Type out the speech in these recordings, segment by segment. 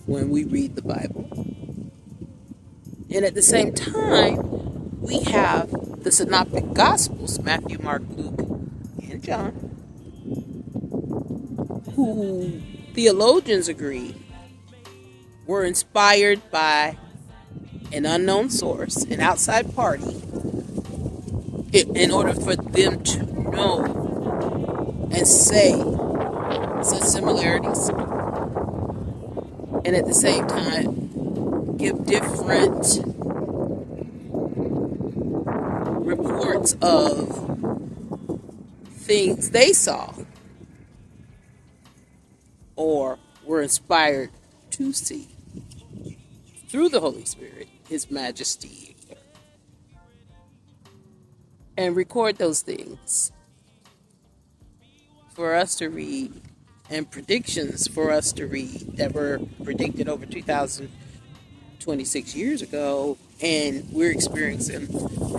when we read the Bible. And at the same time, we have the Synoptic Gospels, Matthew, Mark, Luke, and John, who theologians agree were inspired by an unknown source, an outside party, in order for them to know and say such similarities, and at the same time give different reports of things they saw or were inspired to see through the Holy Spirit, His Majesty, and record those things for us to read, and predictions for us to read that were predicted over 2,026 years ago, and we're experiencing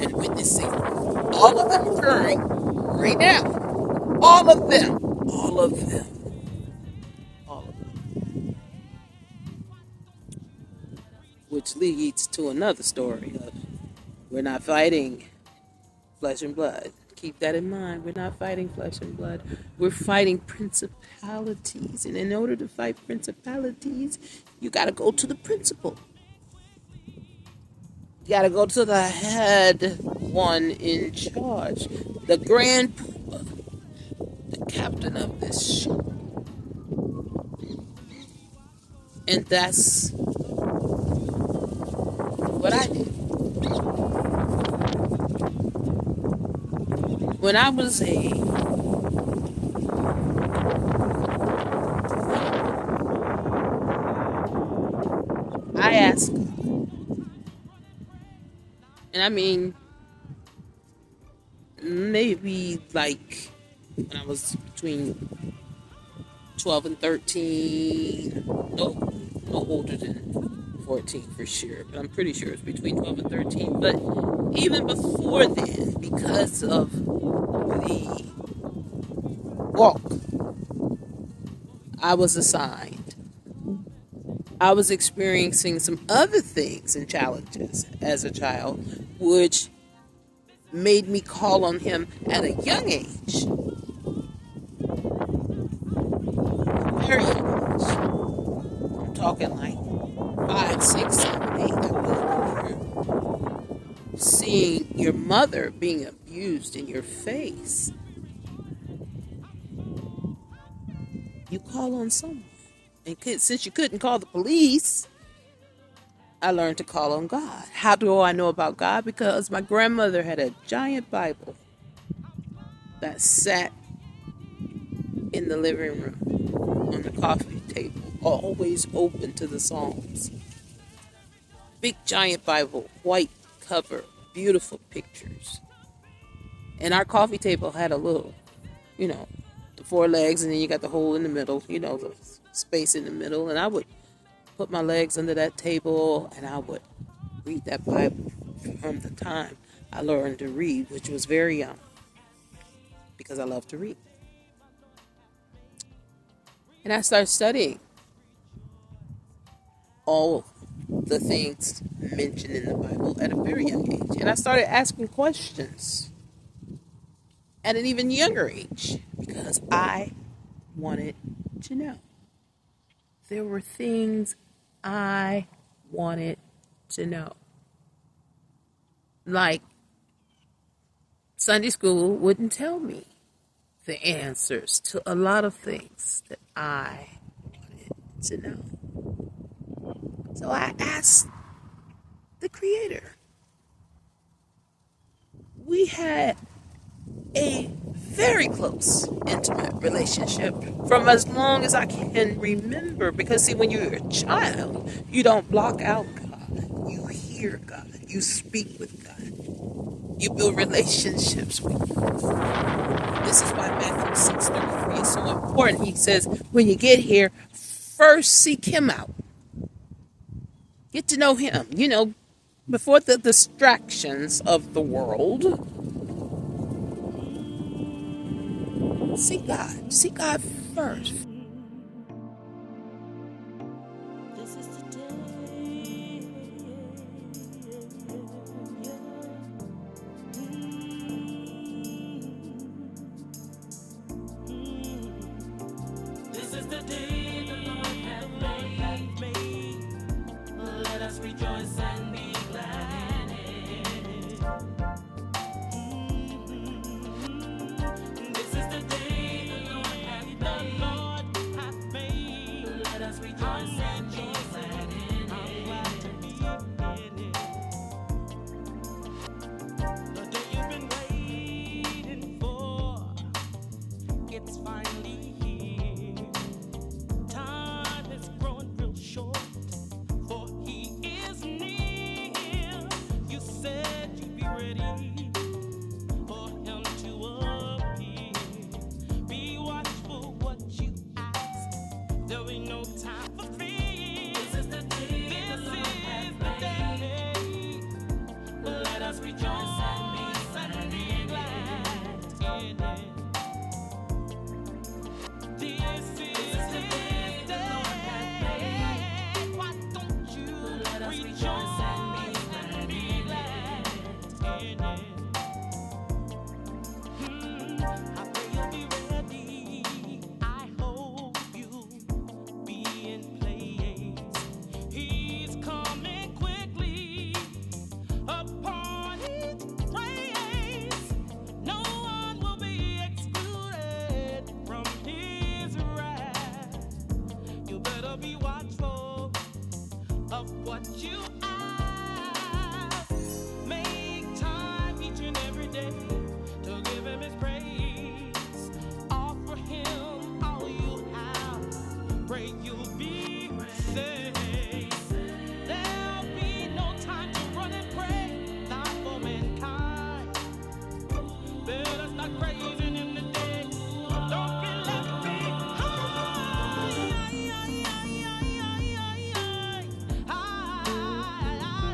and witnessing all of them occurring right now. All of them. All of them. All of them. Which leads to another story of we're not fighting flesh and blood. Keep that in mind. We're not fighting flesh and blood. We're fighting principalities. And in order to fight principalities, you got to go to the principal. You got to go to the head one in charge, the grand poobah, the captain of this ship. And that's what I did. When I was I asked God, and I mean, maybe like when I was between 12 and 13, no older than 14 for sure, but I'm pretty sure it's between 12 and 13. But even before then, because of the walk I was assigned, I was experiencing some other things and challenges as a child, which made me call on Him at a young age. Very young age. I'm talking like 5, 6, 7, 8. I remember seeing your mother being abused in your face. You call on someone. And since you couldn't call the police, I learned to call on God. How do I know about God? Because my grandmother had a giant Bible that sat in the living room on the coffee table, always open to the Psalms. Big giant Bible, white cover, beautiful pictures. And our coffee table had a little, the 4 legs, and then you got the hole in the middle, the space in the middle. And I would put my legs under that table, and I would read that Bible from the time I learned to read, which was very young, because I love to read. And I started studying all the things mentioned in the Bible at a very young age. And I started asking questions at an even younger age, because I wanted to know. There were things I wanted to know. Like, Sunday school wouldn't tell me the answers to a lot of things that I wanted to know. So I asked the Creator. We had a very close, intimate relationship from as long as I can remember. Because, see, when you're a child, you don't block out God. You hear God. You speak with God. You build relationships with God. This is why Matthew 6:33 is so important. He says, when you get here, first seek Him out. Get to know Him, before the distractions of the world. Seek God. Seek God first. This is The day you've been waiting for, it's finally here. Time has grown real short, for he is near. You said you'd be ready for him to appear. Be watchful what you ask. There'll be no time for fear. This is the day the Lord has made. Let us rejoice and be glad in it. This is the day the Lord has made. Why don't you rejoice and be glad in it? I pray you'll be ready. I hope you'll be in place. He's coming quickly upon his praise. No one will be excluded from his wrath. You better be watchful of what you ask. Make time each and every day to give him his praise. Offer him all you have. Pray you'll be saved. There'll be no time to run and pray, not for mankind. Better start praising him today. Don't be left behind.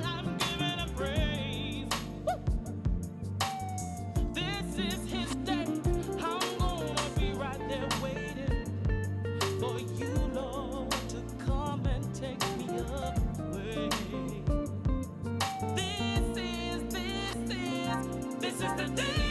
I'm giving him praise. This is his day. I'm gonna be right there waiting for you, Lord, to come and take me away. This is the day.